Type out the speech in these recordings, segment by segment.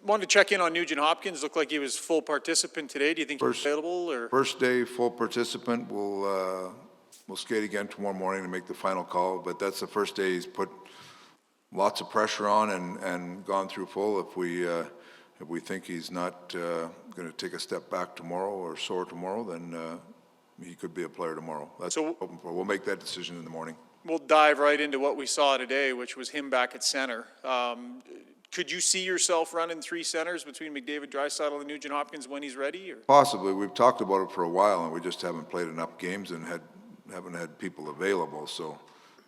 wanted to check in on Nugent Hopkins. Looked like he was full participant today. Do you think he's available? Or First day, full participant. We'll skate again tomorrow morning to make the final call, but that's the first day he's put lots of pressure on and gone through full. If we think he's not going to take a step back tomorrow or sore tomorrow, then he could be a player tomorrow. That's what we're hoping for. We'll make that decision in the morning. we'll dive right into what we saw today, which was him back at center. Could you see yourself running three centers between McDavid, Draisaitl, and Nugent Hopkins when he's ready? Or? Possibly. We've talked about it for a while, and we just haven't played enough games and haven't had people available. So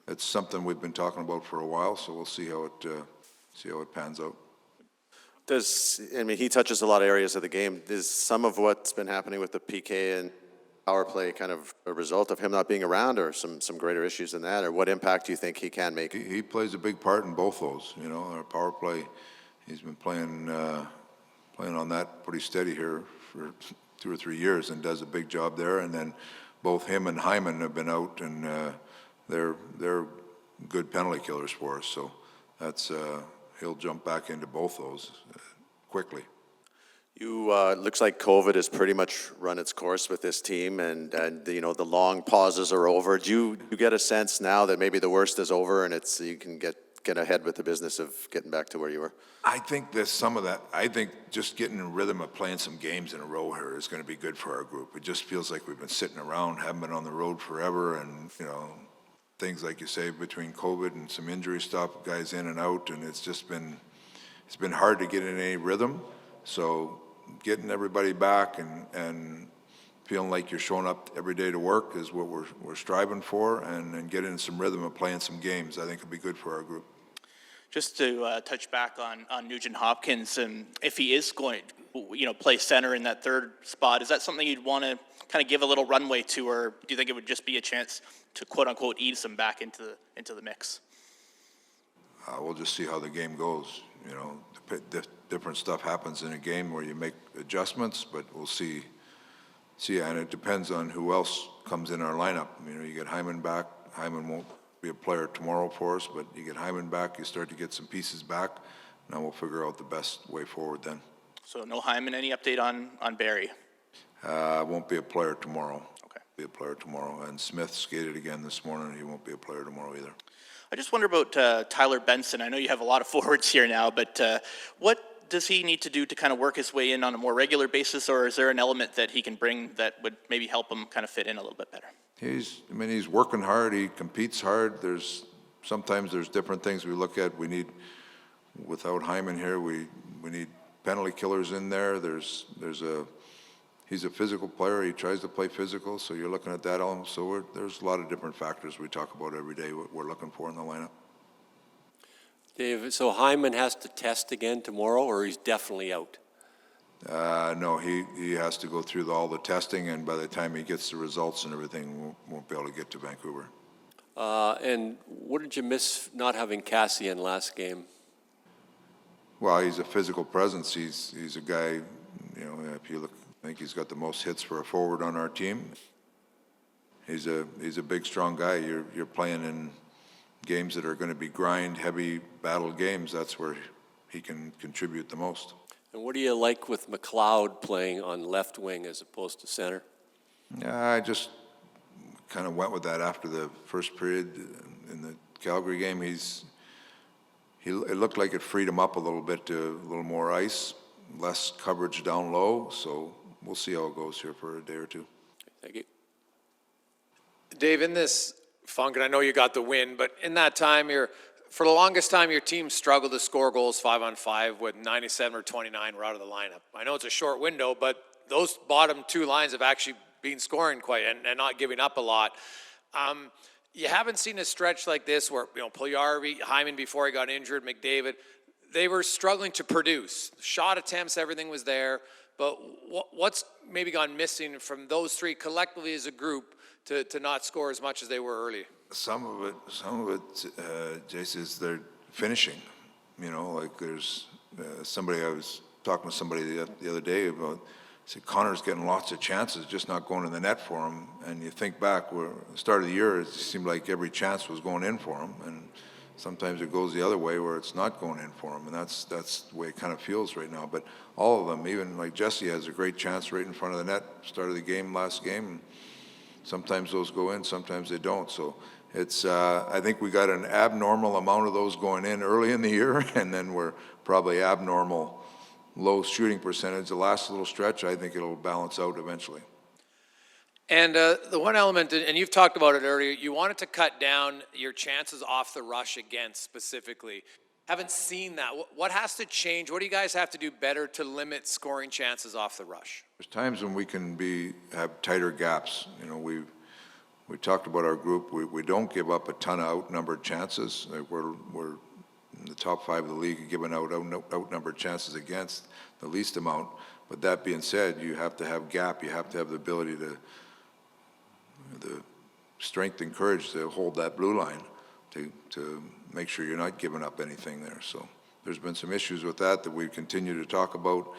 it's something we've been talking about for a while. So we'll see how it pans out. He touches a lot of areas of the game. Is some of what's been happening with the PK and power play kind of a result of him not being around, or some greater issues than that? Or what impact do you think he can make? He plays a big part in both those. You know, our power play, he's been playing on that pretty steady here for 2 or 3 years and does a big job there. And then both him and Hyman have been out, and they're good penalty killers for us. So that's he'll jump back into both those quickly. Looks like COVID has pretty much run its course with this team, and the long pauses are over. Do you get a sense now that maybe the worst is over and you can get ahead with the business of getting back to where you were? I think there's some of that. I think just getting in rhythm of playing some games in a row here is going to be good for our group. It just feels like we've been sitting around, haven't been on the road forever, and things like you say between COVID and some injury stuff, guys in and out, and it's been hard to get in any rhythm. So getting everybody back and feeling like you're showing up every day to work is what we're striving for, and getting in some rhythm of playing some games, I think would be good for our group. Just to touch back on Nugent Hopkins, and if he is going to play center in that third spot, is that something you'd want to kind of give a little runway to, or do you think it would just be a chance to quote unquote ease him back into the mix? We'll just see how the game goes. Different stuff happens in a game where you make adjustments, but we'll see. And it depends on who else comes in our lineup. You get Hyman back. Hyman won't be a player tomorrow for us, but you get Hyman back, you start to get some pieces back. Now we'll figure out the best way forward then. So no Hyman. Any update on Barrie? Won't be a player tomorrow. Okay. Be a player tomorrow. And Smith skated again this morning. He won't be a player tomorrow either. I just wonder about Tyler Benson. I know you have a lot of forwards here now, but what does he need to do to kind of work his way in on a more regular basis, or is there an element that he can bring that would maybe help him kind of fit in a little bit better? He's working hard. He competes hard. Sometimes there's different things we look at. Without Hyman here, we need penalty killers in there. He's a physical player. He tries to play physical, so you're looking at that element. So there's a lot of different factors we talk about every day, what we're looking for in the lineup. Dave, so Hyman has to test again tomorrow, or he's definitely out? No, he has to go through all the testing, and by the time he gets the results and everything, won't be able to get to Vancouver. And what did you miss not having Cassian last game? Well, he's a physical presence. He's a guy, if you look, I think he's got the most hits for a forward on our team. He's a big, strong guy. You're playing in games that are going to be heavy battle games. That's where he can contribute the most. And what do you like with McLeod playing on left wing as opposed to center? I just kind of went with that after the first period in the Calgary game. It looked like it freed him up a little bit to a little more ice, less coverage down low. So we'll see how it goes here for a day or two. Thank you. Dave, in this funk, and I know you got the win, but in that time, for the longest time, your team struggled to score goals 5-on-5 with 97 or 29 were out of the lineup. I know it's a short window, but those bottom two lines have actually been scoring quite and not giving up a lot. You haven't seen a stretch like this where, Puljujarvi, Hyman before he got injured, McDavid, they were struggling to produce. Shot attempts, everything was there, but what's maybe gone missing from those three collectively as a group to not score as much as they were early? Some of it, Jace, is they're finishing. Like there's somebody, I was talking to somebody the other day about, said Connor's getting lots of chances, just not going in the net for him. And you think back, the start of the year, it seemed like every chance was going in for him. And sometimes it goes the other way where it's not going in for them, and that's the way it kind of feels right now. But all of them, even like Jesse has a great chance right in front of the net, started the game last game, and sometimes those go in, sometimes they don't. So it's, I think we got an abnormal amount of those going in early in the year, and then we're probably abnormal low shooting percentage. The last little stretch, I think it'll balance out eventually. And the one element, and you've talked about it earlier, you wanted to cut down your chances off the rush against specifically. Haven't seen that. What has to change? What do you guys have to do better to limit scoring chances off the rush? There's times when we can have tighter gaps. You know, we talked about our group. We don't give up a ton of outnumbered chances. Like we're in the top 5 of the league, giving out outnumbered chances against the least amount. But that being said, you have to have gap. You have to have the ability to, the strength and courage to hold that blue line to make sure you're not giving up anything there. So there's been some issues with that we continue to talk about.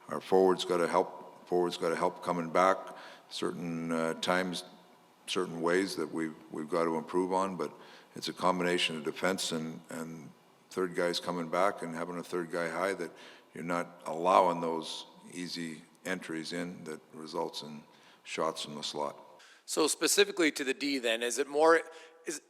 Our forwards got to help. Forwards got to help coming back. Certain times, certain ways that we've got to improve on. But it's a combination of defense and third guys coming back and having a third guy high, that you're not allowing those easy entries in that results in shots from the slot. So specifically to the D then, is it more,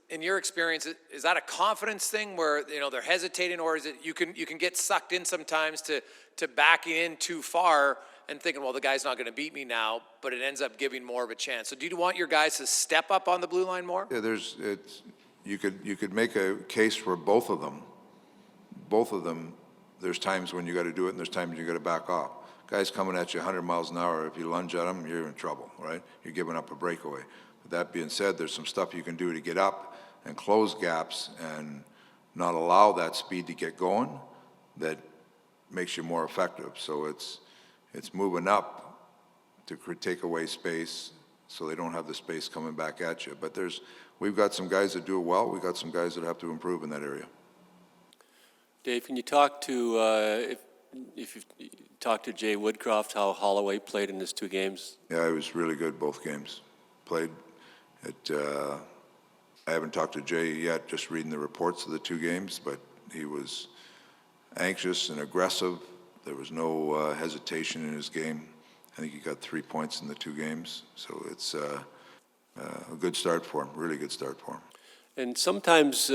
in your experience, is that a confidence thing where, you know, they're hesitating, or is it you can get sucked in sometimes to backing in too far and thinking, well, the guy's not going to beat me now, but it ends up giving more of a chance. So do you want your guys to step up on the blue line more? Yeah, you could make a case for both of them. Both of them, there's times when you got to do it and there's times you got to back off. Guys coming at you 100 miles an hour, if you lunge at them, you're in trouble, right? You're giving up a breakaway. But that being said, there's some stuff you can do to get up and close gaps and not allow that speed to get going that makes you more effective. So it's moving up to take away space so they don't have the space coming back at you. But we've got some guys that do it well. We've got some guys that have to improve in that area. Dave, can you talk to, if you've talked to Jay Woodcroft, how Holloway played in his 2 games? Yeah, he was really good both games. Played at, I haven't talked to Jay yet, just reading the reports of the 2 games, but he was anxious and aggressive. There was no hesitation in his game. I think he got 3 points in the 2 games. So it's a good start for him, really good start for him. And sometimes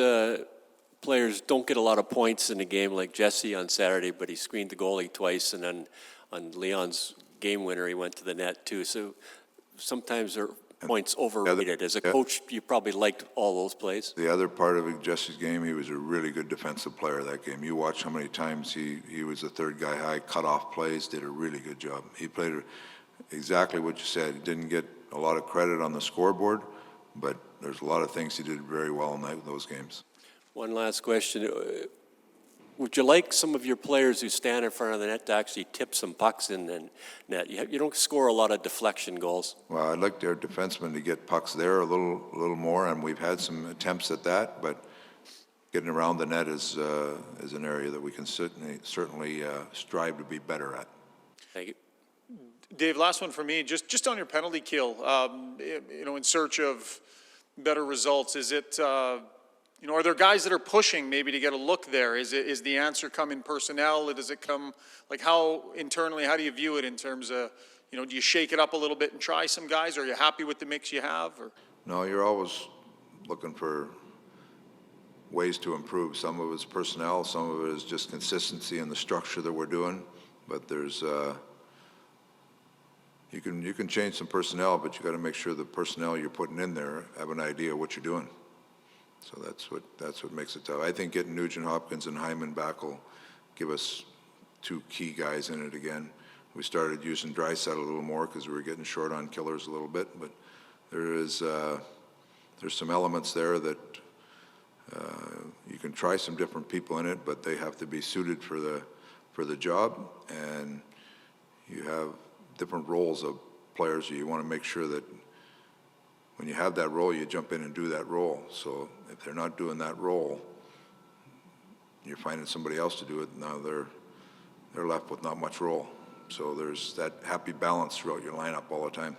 players don't get a lot of points in a game, like Jesse on Saturday, but he screened the goalie twice, and then on Leon's game winner, he went to the net too. So sometimes their points overrated. As a coach, you probably liked all those plays. The other part of Jesse's game, he was a really good defensive player that game. You watch how many times he was the third guy high, cut off plays, did a really good job. He played exactly what you said. He didn't get a lot of credit on the scoreboard, but there's a lot of things he did very well in those games. One last question. Would you like some of your players who stand in front of the net to actually tip some pucks in the net? You don't score a lot of deflection goals. Well, I'd like our defensemen to get pucks there a little more, and we've had some attempts at that, but getting around the net is an area that we can certainly strive to be better at. Thank you. Dave, last one for me, just on your penalty kill, in search of better results, is it, are there guys that are pushing maybe to get a look there? Is the answer come in personnel? Or does it come, like how internally, how do you view it in terms of, do you shake it up a little bit and try some guys? Are you happy with the mix you have? Or? No, you're always looking for ways to improve. Some of it's personnel, some of it is just consistency in the structure that we're doing. But there's, you can change some personnel, but you got to make sure the personnel you're putting in there have an idea of what you're doing. So that's what makes it tough. I think getting Nugent Hopkins and Hyman back will give us 2 key guys in it again. We started using Draisaitl a little more because we were getting short on killers a little bit, but there's some elements there that you can try some different people in it, but they have to be suited for the job, and you have different roles of players. You want to make sure that when you have that role, you jump in and do that role. So if they're not doing that role, you're finding somebody else to do it. Now they're left with not much role. So there's that happy balance throughout your lineup all the time.